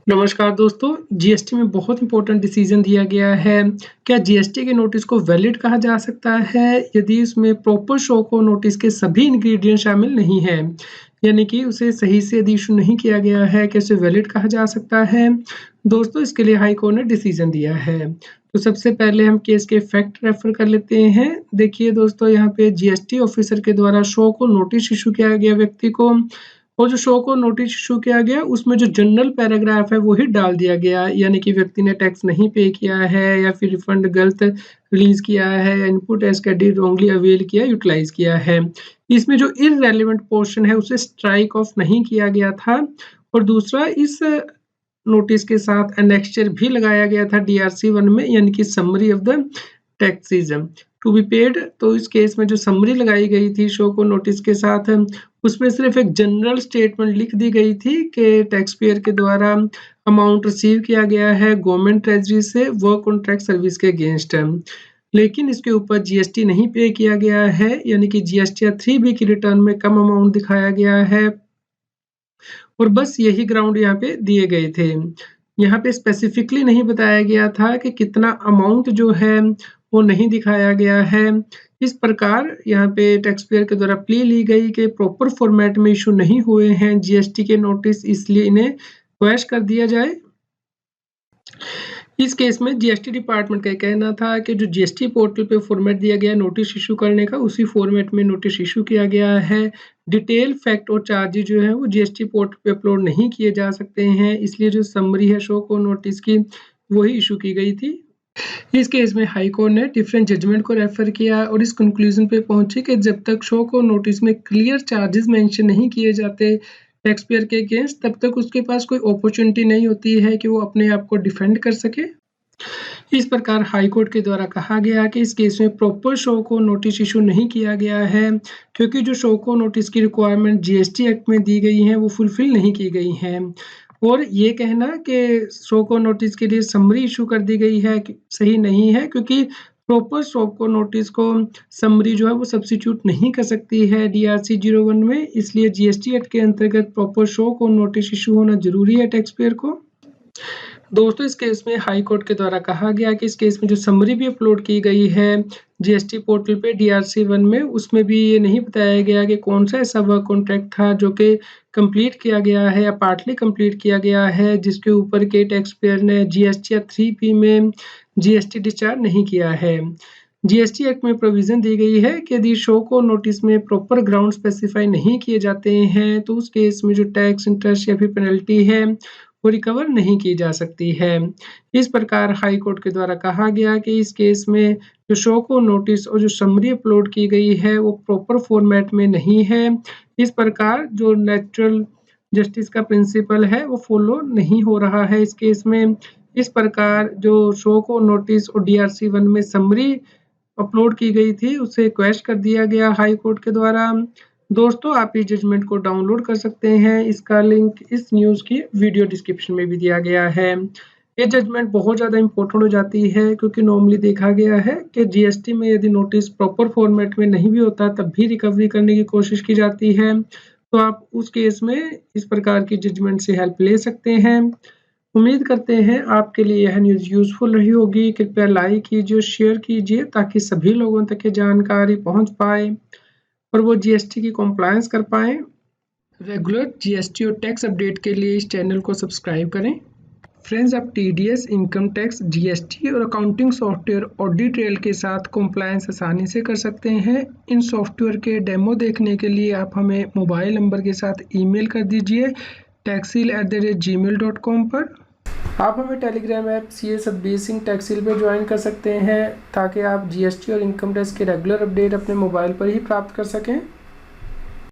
नमस्कार दोस्तों, जीएसटी में बहुत इम्पोर्टेंट डिसीजन दिया गया है। क्या जीएसटी के नोटिस को वैलिड कहा जा सकता है यदि इसमें प्रॉपर शो को नोटिस के सभी इंग्रेडिएंट शामिल नहीं हैं? यानी कि उसे सही से यदि इशू नहीं किया गया है, क्या उसे वैलिड कहा जा सकता है? दोस्तों, इसके लिए हाई कोर्ट ने डिसीजन दिया है। तो सबसे पहले हम केस के फैक्ट रेफर कर लेते हैं। देखिए दोस्तों, यहाँ पे जीएसटी ऑफिसर के द्वारा शो को नोटिस इशू किया गया व्यक्ति को और जो शो को नोटिस इशू किया गया उसमें जो जनरल पैराग्राफ है वो ही डाल दिया गया, यानी कि व्यक्ति ने टैक्स नहीं पे किया है या फिर रिफंड गलत रिलीज किया है या input as credit wrongly avail किया यूटिलाइज किया है। इसमें जो इररेलेवेंट पोर्शन है उसे स्ट्राइक ऑफ नहीं किया गया था। और दूसरा, इस नोटिस के साथ एनेक्स्चर भी लगाया गया था डीआरसी 1 में, यानी कि summary of the taxes to be paid. तो इस केस में जो समरी लगाई गई थी शो को नोटिस के साथ, उसमें सिर्फ एक जनरल स्टेटमेंट लिख दी गई थी कि टैक्स पेयर के द्वारा अमाउंट रिसीव किया गया है गवर्नमेंट ट्रेजरी से वर्क ऑन टैक्स सर्विस के अगेंस्ट, लेकिन इसके ऊपर जीएसटी नहीं पे किया गया है, यानी कि जीएसटी 3B की रिटर्न में कम अमाउंट दिखाया गया है और बस यही ग्राउंड यहाँ पे दिए गए थे। यहाँ पे स्पेसिफिकली नहीं बताया गया था कि कितना अमाउंट जो है वो नहीं दिखाया गया है। इस प्रकार यहाँ पे टैक्स पेयर के द्वारा प्ली ली गई कि प्रॉपर फॉर्मेट में इशू नहीं हुए हैं जीएसटी के नोटिस, इसलिए इन्हें क्वैश कर दिया जाए। इस केस में जीएसटी डिपार्टमेंट का कहना था कि जो जीएसटी पोर्टल पे फॉर्मेट दिया गया नोटिस इशू करने का, उसी फॉर्मेट में नोटिस इशू किया गया है। डिटेल फैक्ट और चार्जेस जो है वो जीएसटी पोर्टल पे अपलोड नहीं किए जा सकते हैं, इसलिए जो समरी है शो को नोटिस की वही इशू की गई थी। इस केस में हाई कोर्ट ने डिफरेंट जजमेंट को रेफर किया और इस कंक्लूजन पे पहुंची कि जब तक शो को नोटिस में क्लियर चार्जेस मेंशन नहीं किए जाते टैक्स पेयर के अगेंस्ट, तब तक उसके पास कोई अपॉर्चुनिटी नहीं होती है कि वो अपने आप को डिफेंड कर सके। इस प्रकार हाई कोर्ट के द्वारा कहा गया कि इस केस में प्रॉपर शो को नोटिस इशू नहीं किया गया है, क्योंकि जो शो को नोटिस की रिक्वायरमेंट जीएसटी एक्ट में दी गई है वो फुलफिल नहीं की गई हैं। और ये कहना कि शो को नोटिस के लिए समरी इशू कर दी गई है सही नहीं है, क्योंकि प्रॉपर शो को नोटिस को समरी जो है वो सब्स्टिट्यूट नहीं कर सकती है डीआरसी 01 में, इसलिए जीएसटी एक्ट के अंतर्गत प्रॉपर शो को नोटिस इशू होना जरूरी है टैक्स पेयर को। दोस्तों, इस केस में हाई कोर्ट के द्वारा कहा गया कि इस केस में जो समरी भी अपलोड की गई है जीएसटी पोर्टल पे डीआरसी 1 में, उसमें भी ये नहीं बताया गया कि कौन सा ऐसा वर्क कॉन्ट्रैक्ट था जो कि कंप्लीट किया गया है या पार्टली कंप्लीट किया गया है, जिसके ऊपर के टैक्स पेयर ने जीएसटी 3B में जीएसटी डिस्चार्ज नहीं किया है। जीएसटी एक्ट में प्रोविजन दी गई है कि यदि शो को नोटिस में प्रॉपर ग्राउंड स्पेसिफाई नहीं किए जाते हैं तो उस केस में जो टैक्स, इंटरेस्ट या फिर पेनल्टी है वो रिकवर नहीं की जा सकती है। इस प्रकार हाई कोर्ट के द्वारा कहा गया कि इस केस में जो शो को नोटिस और जो समरी अपलोड की गई है वो प्रॉपर फॉर्मेट में नहीं है। इस प्रकार जो नेचुरल जस्टिस का प्रिंसिपल है वो फॉलो नहीं हो रहा है इस केस में। इस प्रकार जो शो को नोटिस और डीआरसी 1 में समरी अपलोड की गई थी उसे क्वैश कर दिया गया हाई कोर्ट के द्वारा। दोस्तों, आप इस जजमेंट को डाउनलोड कर सकते हैं, इसका लिंक इस न्यूज़ की वीडियो डिस्क्रिप्शन में भी दिया गया है। ये जजमेंट बहुत ज़्यादा इम्पोर्टेंट हो जाती है, क्योंकि नॉर्मली देखा गया है कि जीएसटी में यदि नोटिस प्रॉपर फॉर्मेट में नहीं भी होता तब भी रिकवरी करने की कोशिश की जाती है, तो आप उस केस में इस प्रकार की जजमेंट से हेल्प ले सकते हैं। उम्मीद करते हैं आपके लिए यह न्यूज़ यूज़फुल रही होगी। कृपया लाइक कीजिए, शेयर कीजिए ताकि सभी लोगों तक ये जानकारी पहुंच पाए और वो जीएसटी की कॉम्प्लायंस कर पाएँ। रेगुलर जीएसटी और टैक्स अपडेट के लिए इस चैनल को सब्सक्राइब करें। फ्रेंड्स, आप टीडीएस, इनकम टैक्स, जीएसटी और अकाउंटिंग सॉफ्टवेयर ऑडिट ट्रेल के साथ कॉम्प्लायंस आसानी से कर सकते हैं। इन सॉफ्टवेयर के डेमो देखने के लिए आप हमें मोबाइल नंबर के साथ ईमेल कर दीजिए taxil@gmail.com पर। आप हमें Telegram app CA Satbir Singh Taxil पर ज्वाइन कर सकते हैं ताकि आप जीएसटी और इनकम टैक्स के रेगुलर अपडेट अपने मोबाइल पर ही प्राप्त कर सकें।